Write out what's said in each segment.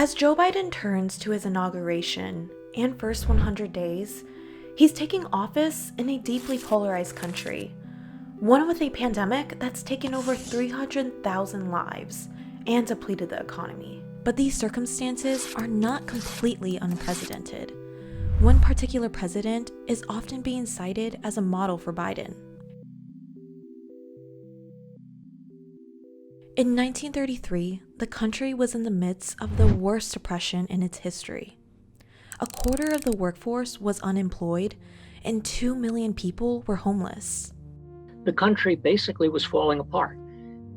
As Joe Biden turns to his inauguration and first 100 days, he's taking office in a deeply polarized country, one with a pandemic that's taken over 300,000 lives and depleted the economy. But these circumstances are not completely unprecedented. One particular president is often being cited as a model for Biden. In 1933, the country was in the midst of the worst depression in its history. A quarter of the workforce was unemployed, and 2 million people were homeless. The country basically was falling apart,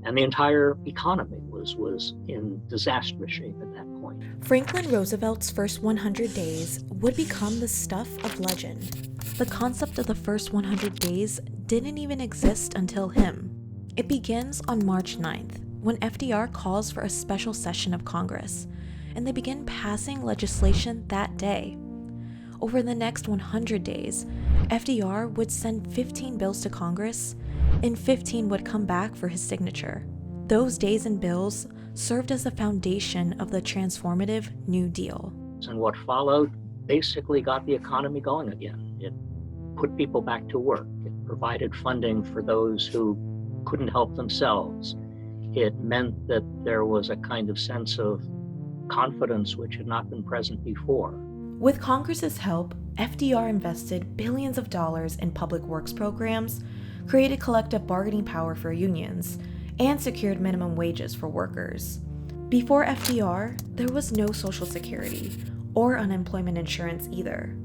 and the entire economy was in disastrous shape at that point. Franklin Roosevelt's first 100 days would become the stuff of legend. The concept of the first 100 days didn't even exist until him. It begins on March 9th, when FDR calls for a special session of Congress, and they begin passing legislation that day. Over the next 100 days, FDR would send 15 bills to Congress, and 15 would come back for his signature. Those days and bills served as the foundation of the transformative New Deal. And what followed basically got the economy going again. It put people back to work. It provided funding for those who couldn't help themselves. It meant that there was a kind of sense of confidence which had not been present before. With Congress's help, FDR invested billions of dollars in public works programs, created collective bargaining power for unions, and secured minimum wages for workers. Before FDR, there was no Social Security or unemployment insurance either.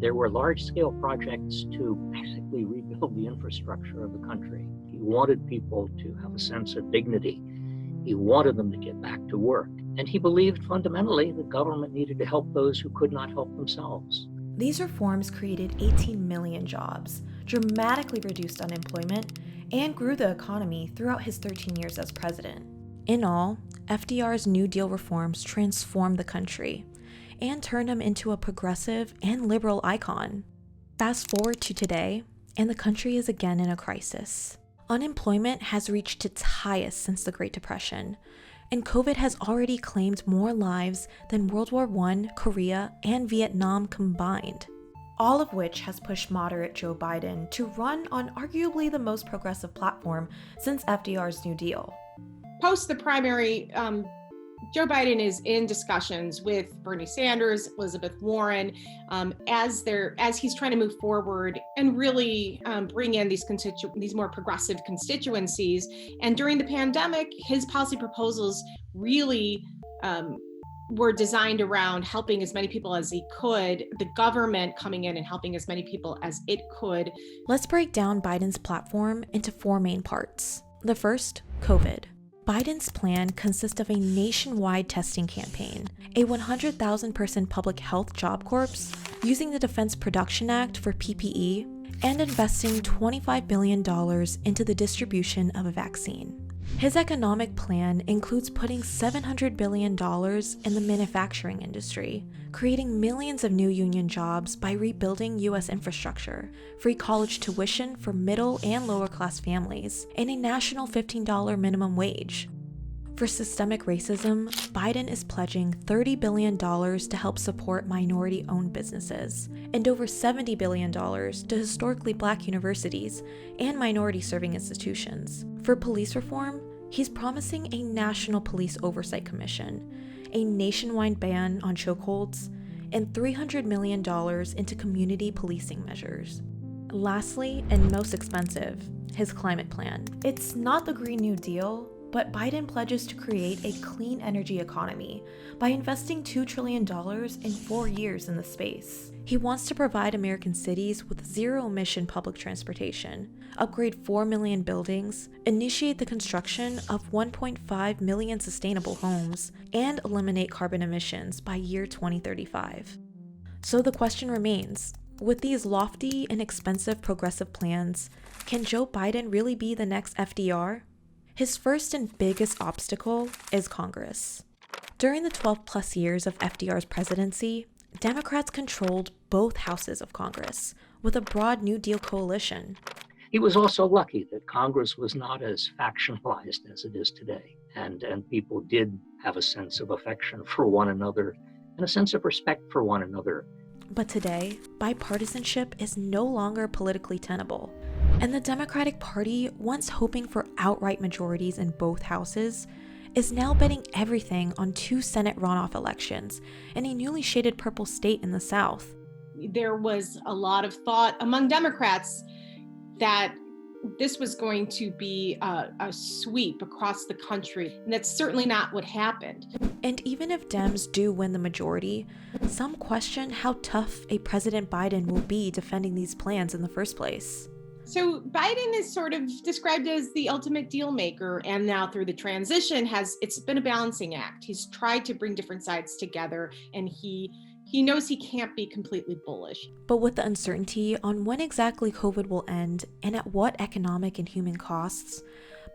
There were large-scale projects to basically rebuild the infrastructure of the country. He wanted people to have a sense of dignity. He wanted them to get back to work. And he believed fundamentally the government needed to help those who could not help themselves. These reforms created 18 million jobs, dramatically reduced unemployment, and grew the economy throughout his 13 years as president. In all, FDR's New Deal reforms transformed the country and turned him into a progressive and liberal icon. Fast forward to today, and the country is again in a crisis. Unemployment has reached its highest since the Great Depression, and COVID has already claimed more lives than World War I, Korea, and Vietnam combined. All of which has pushed moderate Joe Biden to run on arguably the most progressive platform since FDR's New Deal. Post the primary, Joe Biden is in discussions with Bernie Sanders, Elizabeth Warren, as he's trying to move forward and really bring in these more progressive constituencies. And during the pandemic, his policy proposals really were designed around helping as many people as he could, the government coming in and helping as many people as it could. Let's break down Biden's platform into 4 main parts. The first, COVID. Biden's plan consists of a nationwide testing campaign, a 100,000 person public health job corps, using the Defense Production Act for PPE, and investing $25 billion into the distribution of a vaccine. His economic plan includes putting $700 billion in the manufacturing industry, creating millions of new union jobs by rebuilding U.S. infrastructure, free college tuition for middle and lower class families, and a national $15 minimum wage. For systemic racism, Biden is pledging $30 billion to help support minority-owned businesses, and over $70 billion to historically Black universities and minority-serving institutions. For police reform, he's promising a National Police Oversight Commission, a nationwide ban on chokeholds, and $300 million into community policing measures. Lastly, and most expensive, his climate plan. It's not the Green New Deal, but Biden pledges to create a clean energy economy by investing $2 trillion in 4 years in the space. He wants to provide American cities with zero-emission public transportation, upgrade 4 million buildings, initiate the construction of 1.5 million sustainable homes, and eliminate carbon emissions by year 2035. So the question remains, with these lofty and expensive progressive plans, can Joe Biden really be the next FDR? His first and biggest obstacle is Congress. During the 12-plus years of FDR's presidency, Democrats controlled both houses of Congress with a broad New Deal coalition. He was also lucky that Congress was not as factionalized as it is today. And people did have a sense of affection for one another and a sense of respect for one another. But today, bipartisanship is no longer politically tenable. And the Democratic Party, once hoping for outright majorities in both houses, is now betting everything on 2 Senate runoff elections in a newly shaded purple state in the South. There was a lot of thought among Democrats that this was going to be a sweep across the country, and that's certainly not what happened. And even if Dems do win the majority, some question how tough a President Biden will be defending these plans in the first place. So Biden is sort of described as the ultimate deal maker, and now through the transition it's been a balancing act. He's tried to bring different sides together, and he knows he can't be completely bullish. But with the uncertainty on when exactly COVID will end and at what economic and human costs,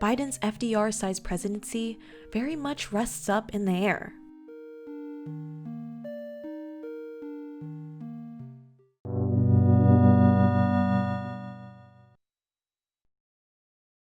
Biden's FDR-sized presidency very much rests up in the air.